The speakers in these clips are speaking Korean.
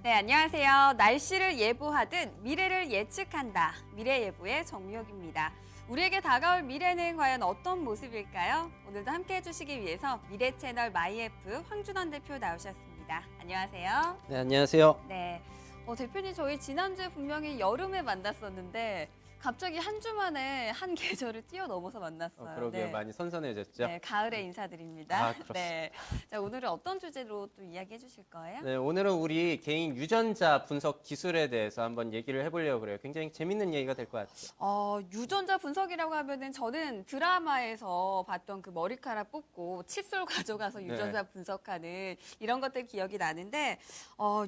네, 안녕하세요. 날씨를 예보하듯 미래를 예측한다. 미래예보의 정미혁입니다. 우리에게 다가올 미래는 과연 어떤 모습일까요? 오늘도 함께 해주시기 위해서 미래 채널 마이F 황준원 대표 나오셨습니다. 안녕하세요. 네, 안녕하세요. 네, 대표님 저희 지난주에 분명히 여름에 만났었는데 갑자기 한 주 만에 한 계절을 뛰어넘어서 만났어요. 그러게요. 네. 많이 선선해졌죠? 네, 가을에 인사드립니다. 아, 그렇습니다. 네. 자, 오늘은 어떤 주제로 또 이야기해 주실 거예요? 네, 오늘은 우리 개인 유전자 분석 기술에 대해서 한번 얘기를 해보려고 그래요. 굉장히 재밌는 얘기가 될 것 같아요. 유전자 분석이라고 하면은 저는 드라마에서 봤던 그 머리카락 뽑고 칫솔 가져가서 유전자 분석하는 이런 것들 기억이 나는데,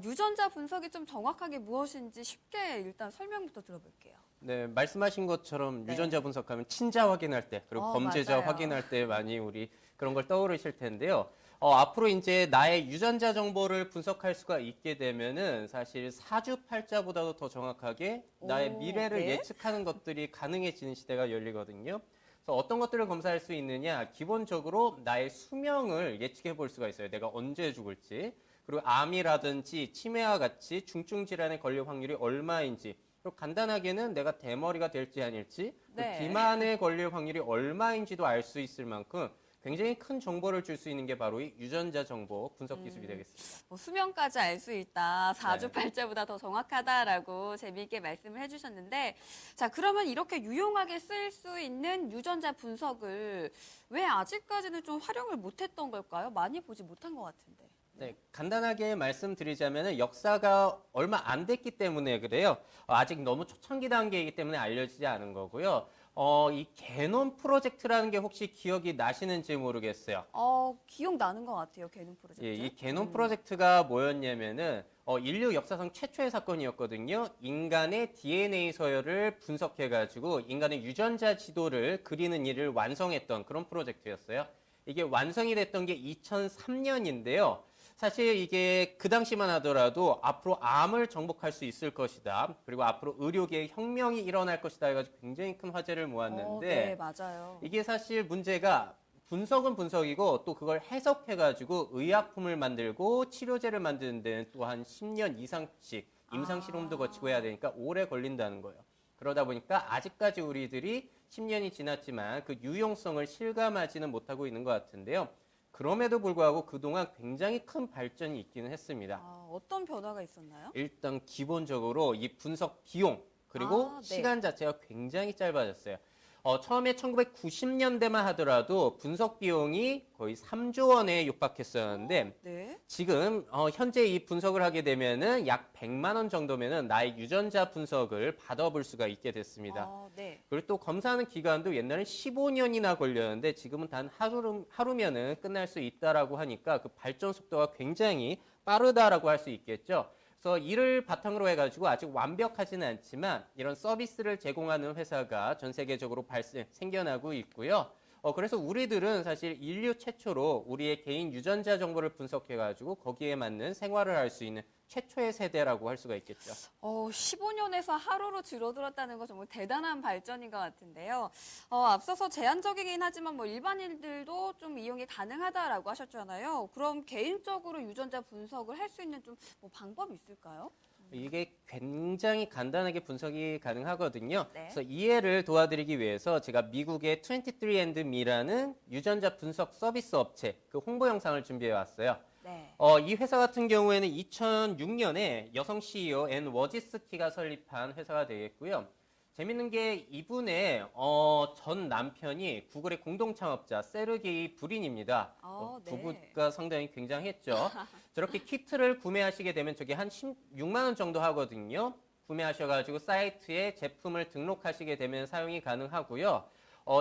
유전자 분석이 좀 정확하게 무엇인지 쉽게 일단 설명부터 들어볼게요. 네, 말씀하신 것처럼 네. 유전자 분석하면 친자 확인할 때, 그리고 범죄자 맞아요. 확인할 때 많이 우리 그런 걸 떠오르실 텐데요. 앞으로 이제 나의 유전자 정보를 분석할 수가 있게 되면은 사실 사주팔자보다도 더 정확하게 나의 오, 미래를 네. 예측하는 것들이 가능해지는 시대가 열리거든요. 그래서 어떤 것들을 검사할 수 있느냐? 기본적으로 나의 수명을 예측해 볼 수가 있어요. 내가 언제 죽을지. 그리고 암이라든지 치매와 같이 중증 질환에 걸릴 확률이 얼마인지. 그리고 간단하게는 내가 대머리가 될지 아닐지, 네. 비만에 걸릴 확률이 얼마인지도 알 수 있을 만큼 굉장히 큰 정보를 줄 수 있는 게 바로 이 유전자 정보 분석 기술이 되겠습니다. 수명까지 알 수 있다. 네. 사주팔자보다 더 정확하다라고 재미있게 말씀을 해주셨는데, 자, 그러면 이렇게 유용하게 쓸 수 있는 유전자 분석을 왜 아직까지는 좀 활용을 못했던 걸까요? 많이 보지 못한 것 같은데. 네, 간단하게 말씀드리자면 역사가 얼마 안 됐기 때문에 그래요. 아직 너무 초창기 단계이기 때문에 알려지지 않은 거고요. 이 게놈 프로젝트라는 게 혹시 기억이 나시는지 모르겠어요. 기억나는 것 같아요, 개능 프로젝트. 예, 이 게놈 프로젝트가 뭐였냐면은 인류 역사상 최초의 사건이었거든요. 인간의 DNA 서열을 분석해가지고 인간의 유전자 지도를 그리는 일을 완성했던 그런 프로젝트였어요. 이게 완성이 됐던 게 2003년인데요. 사실 이게 그 당시만 하더라도 앞으로 암을 정복할 수 있을 것이다. 그리고 앞으로 의료계에 혁명이 일어날 것이다 해가지고 굉장히 큰 화제를 모았는데 네, 맞아요. 이게 사실 문제가 분석은 분석이고 또 그걸 해석해가지고 의약품을 만들고 치료제를 만드는 데는 또 한 10년 이상씩 임상실험도 거치고 해야 되니까 오래 걸린다는 거예요. 그러다 보니까 아직까지 우리들이 10년이 지났지만 그 유용성을 실감하지는 못하고 있는 것 같은데요. 그럼에도 불구하고 그동안 굉장히 큰 발전이 있기는 했습니다. 어떤 변화가 있었나요? 일단 기본적으로 이 분석 비용 그리고 네. 시간 자체가 굉장히 짧아졌어요. 처음에 1990년대만 하더라도 분석 비용이 거의 3조 원에 육박했었는데 네. 지금 현재 이 분석을 하게 되면은 약 100만 원 정도면은 나의 유전자 분석을 받아볼 수가 있게 됐습니다. 네. 그리고 또 검사하는 기간도 옛날엔 15년이나 걸렸는데 지금은 단 하루면은 끝날 수 있다라고 하니까 그 발전 속도가 굉장히 빠르다라고 할 수 있겠죠. 그래서 이를 바탕으로 해가지고 아직 완벽하지는 않지만 이런 서비스를 제공하는 회사가 전 세계적으로 생겨나고 있고요. 그래서 우리들은 사실 인류 최초로 우리의 개인 유전자 정보를 분석해가지고 거기에 맞는 생활을 할 수 있는 최초의 세대라고 할 수가 있겠죠. 15년에서 하루로 줄어들었다는 거 정말 대단한 발전인 것 같은데요. 앞서서 제한적이긴 하지만 뭐 일반인들도 좀 이용이 가능하다라고 하셨잖아요. 그럼 개인적으로 유전자 분석을 할 수 있는 좀 뭐 방법이 있을까요? 이게 굉장히 간단하게 분석이 가능하거든요. 네. 그래서 이해를 도와드리기 위해서 제가 미국의 23andMe라는 유전자 분석 서비스 업체 그 홍보 영상을 준비해 왔어요. 네. 이 회사 같은 경우에는 2006년에 여성 CEO 앤 워지스키가 설립한 회사가 되겠고요. 재밌는 게 이분의 전 남편이 구글의 공동 창업자 세르게이 브린입니다. 네. 부부가 상당히 굉장했죠. 저렇게 키트를 구매하시게 되면 저게 한 16만 원 정도 하거든요. 구매하셔가지고 사이트에 제품을 등록하시게 되면 사용이 가능하고요.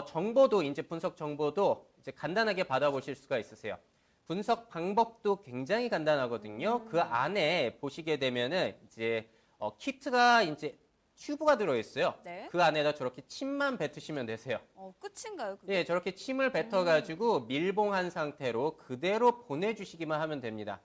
정보도 이제 분석 정보도 이제 간단하게 받아보실 수가 있으세요. 분석 방법도 굉장히 간단하거든요. 그 안에 보시게 되면은 이제 키트가 이제 튜브가 들어있어요. 네. 그 안에다 저렇게 침만 뱉으시면 되세요. 끝인가요? 그게? 예, 저렇게 침을 뱉어가지고 밀봉한 상태로 그대로 보내주시기만 하면 됩니다.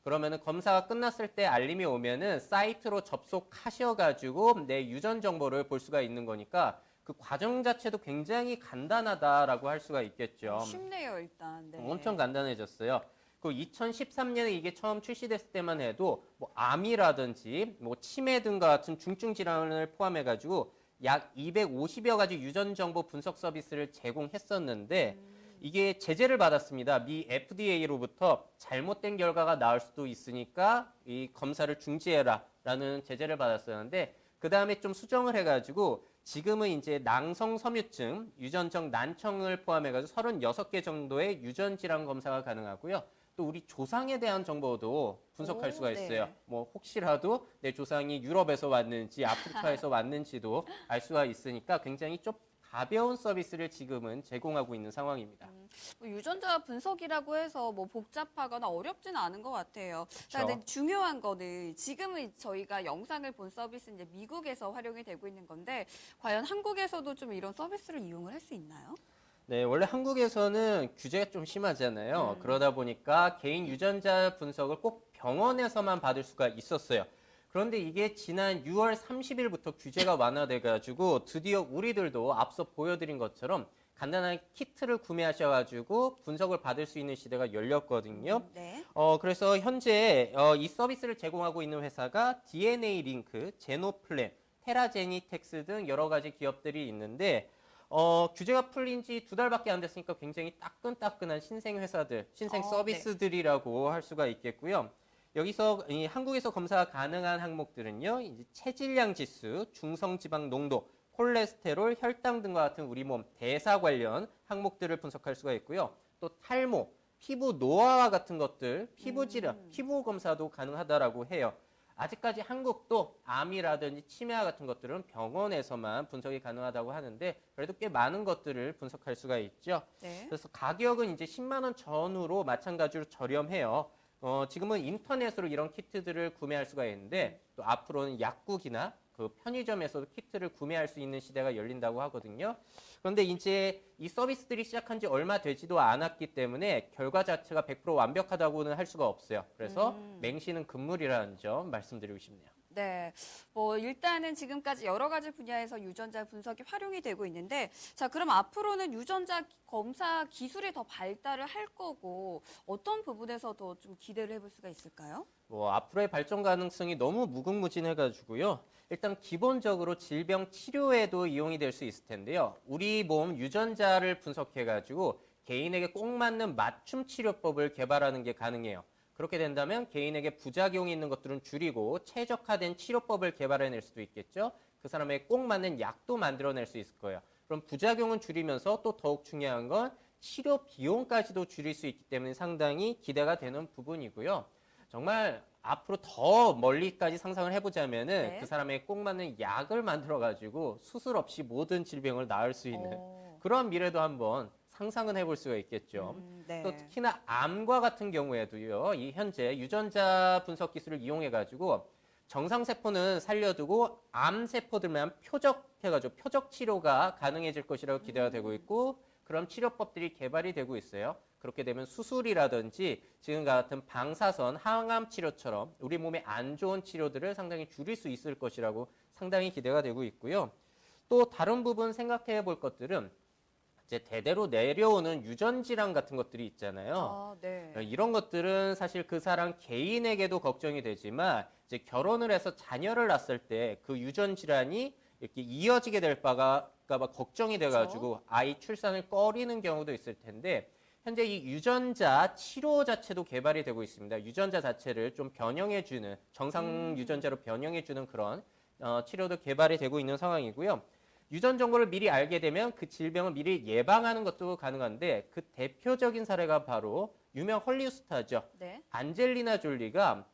그러면은 검사가 끝났을 때 알림이 오면은 사이트로 접속하셔가지고 내 유전 정보를 볼 수가 있는 거니까 그 과정 자체도 굉장히 간단하다라고 할 수가 있겠죠. 쉽네요, 일단. 네. 엄청 간단해졌어요. 그 2013년에 이게 처음 출시됐을 때만 해도 뭐 암이라든지 뭐 치매 등과 같은 중증 질환을 포함해가지고 약 250여 가지 유전 정보 분석 서비스를 제공했었는데 이게 제재를 받았습니다. 미 FDA로부터 잘못된 결과가 나올 수도 있으니까 이 검사를 중지해라라는 제재를 받았었는데 그 다음에 좀 수정을 해가지고 지금은 이제 낭성 섬유증, 유전적 난청을 포함해가지고 36개 정도의 유전 질환 검사가 가능하고요. 또 우리 조상에 대한 정보도 분석할 수가 있어요. 네. 뭐 혹시라도 내 조상이 유럽에서 왔는지 아프리카에서 왔는지도 알 수가 있으니까 굉장히 좀 가벼운 서비스를 지금은 제공하고 있는 상황입니다. 뭐 유전자 분석이라고 해서 뭐 복잡하거나 어렵지는 않은 것 같아요. 자, 그렇죠. 근데 중요한 거는 지금은 저희가 영상을 본 서비스는 이제 미국에서 활용이 되고 있는 건데 과연 한국에서도 좀 이런 서비스를 이용을 할 수 있나요? 네, 원래 한국에서는 규제가 좀 심하잖아요. 그러다 보니까 개인 유전자 분석을 꼭 병원에서만 받을 수가 있었어요. 그런데 이게 지난 6월 30일부터 규제가 완화돼가지고 드디어 우리들도 앞서 보여드린 것처럼 간단한 키트를 구매하셔가지고 분석을 받을 수 있는 시대가 열렸거든요. 네. 그래서 현재 이 서비스를 제공하고 있는 회사가 DNA 링크, 제노플랜, 테라제니텍스 등 여러 가지 기업들이 있는데 규제가 풀린 지 2달밖에 안 됐으니까 굉장히 따끈따끈한 신생 회사들, 신생 네. 서비스들이라고 할 수가 있겠고요. 여기서 이 한국에서 검사 가능한 항목들은요, 이제 체질량 지수, 중성지방 농도, 콜레스테롤, 혈당 등과 같은 우리 몸 대사 관련 항목들을 분석할 수가 있고요. 또 탈모, 피부 노화와 같은 것들, 피부 질환, 피부 검사도 가능하다라고 해요. 아직까지 한국도 암이라든지 치매와 같은 것들은 병원에서만 분석이 가능하다고 하는데 그래도 꽤 많은 것들을 분석할 수가 있죠. 네. 그래서 가격은 이제 10만 원 전후로 마찬가지로 저렴해요. 지금은 인터넷으로 이런 키트들을 구매할 수가 있는데 또 앞으로는 약국이나 그 편의점에서도 키트를 구매할 수 있는 시대가 열린다고 하거든요. 그런데 이제 이 서비스들이 시작한 지 얼마 되지도 않았기 때문에 결과 자체가 100% 완벽하다고는 할 수가 없어요. 그래서 맹신은 금물이라는 점 말씀드리고 싶네요. 네. 뭐 일단은 지금까지 여러 가지 분야에서 유전자 분석이 활용이 되고 있는데 자, 그럼 앞으로는 유전자 검사 기술이 더 발달을 할 거고 어떤 부분에서 더 좀 기대를 해볼 수가 있을까요? 뭐 앞으로의 발전 가능성이 너무 무궁무진해가지고요. 일단 기본적으로 질병 치료에도 이용이 될 수 있을 텐데요. 우리 몸 유전자를 분석해가지고 개인에게 꼭 맞는 맞춤 치료법을 개발하는 게 가능해요. 그렇게 된다면 개인에게 부작용이 있는 것들은 줄이고 최적화된 치료법을 개발해낼 수도 있겠죠. 그 사람에게 꼭 맞는 약도 만들어낼 수 있을 거예요. 그럼 부작용은 줄이면서 또 더욱 중요한 건 치료 비용까지도 줄일 수 있기 때문에 상당히 기대가 되는 부분이고요. 정말 앞으로 더 멀리까지 상상을 해보자면은 네. 그 사람에게 꼭 맞는 약을 만들어가지고 수술 없이 모든 질병을 나을 수 있는 그런 미래도 한번 상상은 해볼 수가 있겠죠. 네. 또 특히나 암과 같은 경우에도요, 이 현재 유전자 분석 기술을 이용해가지고 정상세포는 살려두고 암세포들만 표적해가지고 표적 치료가 가능해질 것이라고 기대가 되고 있고 그런 치료법들이 개발이 되고 있어요. 그렇게 되면 수술이라든지 지금과 같은 방사선, 항암 치료처럼 우리 몸에 안 좋은 치료들을 상당히 줄일 수 있을 것이라고 상당히 기대가 되고 있고요. 또 다른 부분 생각해 볼 것들은 이제 대대로 내려오는 유전 질환 같은 것들이 있잖아요. 네. 이런 것들은 사실 그 사람 개인에게도 걱정이 되지만 이제 결혼을 해서 자녀를 낳았을 때 그 유전 질환이 이렇게 이어지게 될 바가 걱정이 돼가지고 아이 출산을 꺼리는 경우도 있을 텐데 현재 이 유전자 치료 자체도 개발이 되고 있습니다. 유전자 자체를 좀 변형해주는 정상 유전자로 변형해주는 그런 치료도 개발이 되고 있는 상황이고요. 유전 정보를 미리 알게 되면 그 질병을 미리 예방하는 것도 가능한데 그 대표적인 사례가 바로 유명 헐리우드 스타죠. 네. 안젤리나 졸리가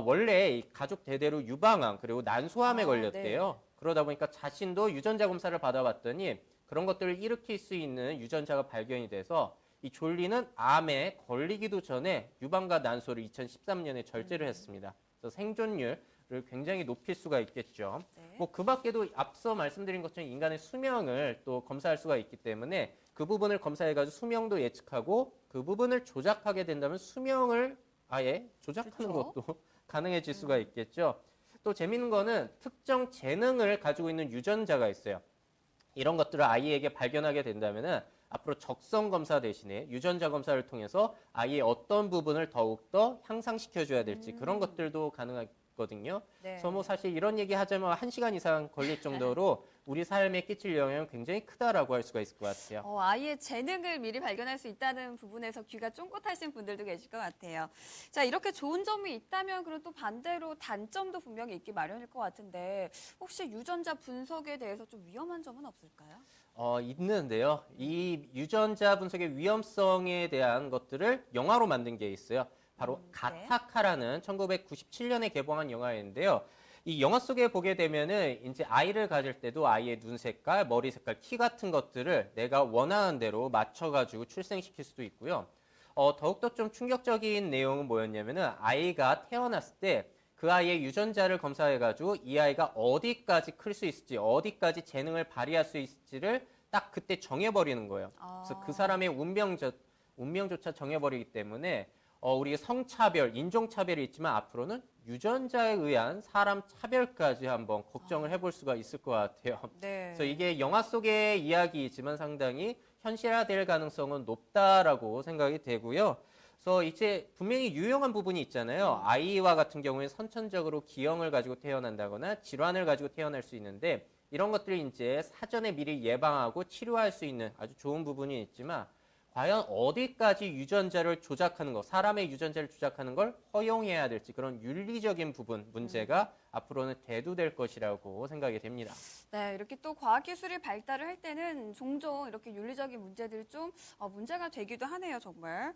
원래 이 가족 대대로 유방암 그리고 난소암에 걸렸대요. 그러다 보니까 자신도 유전자 검사를 받아봤더니 그런 것들을 일으킬 수 있는 유전자가 발견이 돼서 이 졸리는 암에 걸리기도 전에 유방과 난소를 2013년에 절제를 했습니다. 그래서 생존율을 굉장히 높일 수가 있겠죠. 네. 뭐 그 밖에도 앞서 말씀드린 것처럼 인간의 수명을 또 검사할 수가 있기 때문에 그 부분을 검사해가지고 수명도 예측하고 그 부분을 조작하게 된다면 수명을 아예 조작하는 그렇죠. 것도 가능해질 수가 있겠죠. 또 재밌는 거는 특정 재능을 가지고 있는 유전자가 있어요. 이런 것들을 아이에게 발견하게 된다면은 앞으로 적성 검사 대신에 유전자 검사를 통해서 아이의 어떤 부분을 더욱더 향상시켜줘야 될지 그런 것들도 가능하거든요. 네. 그래서 뭐 사실 이런 얘기 하자면 1시간 이상 걸릴 정도로 우리 삶에 끼칠 영향은 굉장히 크다라고 할 수가 있을 것 같아요. 아이의 재능을 미리 발견할 수 있다는 부분에서 귀가 쫑긋하신 분들도 계실 것 같아요. 자, 이렇게 좋은 점이 있다면 그럼 또 반대로 단점도 분명히 있기 마련일 것 같은데 혹시 유전자 분석에 대해서 좀 위험한 점은 없을까요? 있는데요. 이 유전자 분석의 위험성에 대한 것들을 영화로 만든 게 있어요. 바로 네. 가타카라는 1997년에 개봉한 영화인데요. 이 영화 속에 보게 되면은 이제 아이를 가질 때도 아이의 눈 색깔, 머리 색깔, 키 같은 것들을 내가 원하는 대로 맞춰가지고 출생시킬 수도 있고요. 더욱더 좀 충격적인 내용은 뭐였냐면은 아이가 태어났을 때 그 아이의 유전자를 검사해가지고 이 아이가 어디까지 클 수 있을지, 어디까지 재능을 발휘할 수 있을지를 딱 그때 정해버리는 거예요. 그래서 그 사람의 운명조차 정해버리기 때문에 우리가 성차별, 인종차별이 있지만 앞으로는 유전자에 의한 사람 차별까지 한번 걱정을 해볼 수가 있을 것 같아요. 네. 그래서 이게 영화 속의 이야기이지만 상당히 현실화될 가능성은 높다라고 생각이 되고요. 그래서 이제 분명히 유용한 부분이 있잖아요. 아이와 같은 경우에 선천적으로 기형을 가지고 태어난다거나 질환을 가지고 태어날 수 있는데 이런 것들이 이제 사전에 미리 예방하고 치료할 수 있는 아주 좋은 부분이 있지만 과연 어디까지 유전자를 조작하는 거, 사람의 유전자를 조작하는 걸 허용해야 될지 그런 윤리적인 부분, 문제가 앞으로는 대두될 것이라고 생각이 됩니다. 네, 이렇게 또 과학기술이 발달을 할 때는 종종 이렇게 윤리적인 문제들이 좀 문제가 되기도 하네요, 정말.